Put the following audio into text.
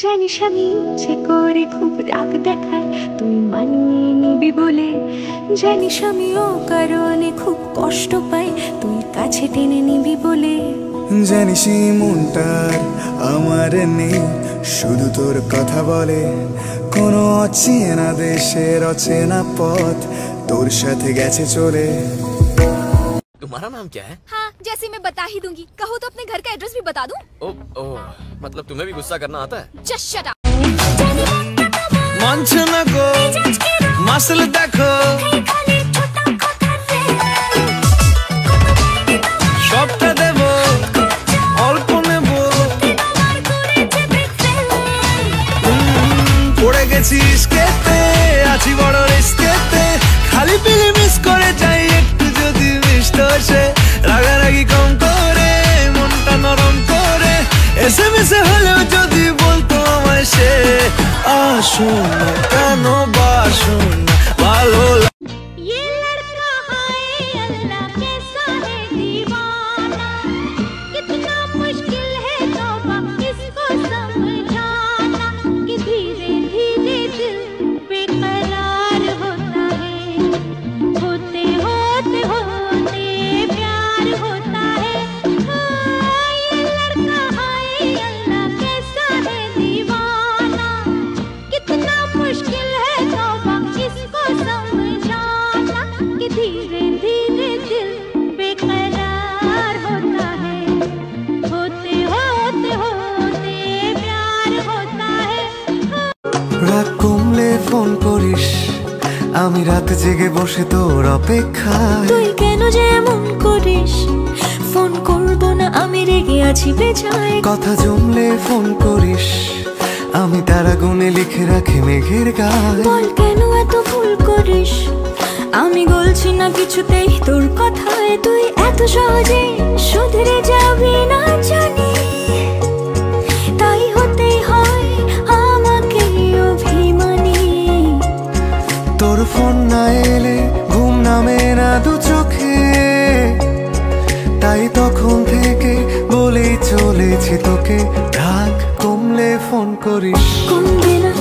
জানিস আমি ইচ্ছে করে খুব রাগ দেখায় তুই মানিয়ে নিবি বলে, জানিস আমি ও কারণে খুব কষ্ট পাই তুই কাছে টেনে নিবি বলে। জানিস মনটার আমার নেই শুধু তোর কথা বলে, কোনো অচেনা দেশের অচেনা পথ তোর সাথে গেছে চলে। तुम्हारा नाम क्या है? हाँ, जैसे मैं बता ही दूंगी। कहो तो अपने घर का एड्रेस भी बता दूं? ओ, मतलब तुम्हें भी गुस्सा करना आता है? Just shut up। মানছে না গো মাসল দেখো সবটা দেব অল্প নেব, পড়ে গেছি ইস্কেতে আছি বড় রিস্কেতে, খালি পিলি মিস করে যাই একটু যদি মিষ্ট সে, রাগারাগি কম করে মনটা নরম করে, এসএমএসে হলেও যদি বলতো আমায় সে, আসুন না কেন বাসুন না ভালো। ये लड़का हाय अल्लाह कैसा है दीवाना, कितना मुश्किल है तौबा इसको समझाना, कि धीरे धीरे दिल बेकरार होता है, होते होते होते प्यार होता है। हाँ, ये लड़का हाय अल्लाह कैसा है दीवाना, कितना मुश्किल है तौबा इसको समझाना, कि धीरे धीरे दिल बेकरार होता है, होते होते होते प्यार होता है। রাত কমলে ফোন করিস, আমি রাত জেগে বসে তোর অপেক্ষায়। তুই কেন যে এমন করিস, ফোন করব না আমি রেগে আছি বেজায়। কথা জমলে ফোন করিস, আমি তারা গুনে লিখে রাখি মেঘের গায়ে। বল কেন এত ভুল করিস, আমি বলছি না কিছুতেই তোর কথায়, তুই এত সহজে শুধরে যাবি না জানি, তাই হতেই হয় আমাকে অভিমানী। তোর ফোন না এলে ঘুম নামে না দু চোখে, তাই তখন থেকে বলেই চলেছি তোকে, রাগ কমলে ফোন করিস। কমবে না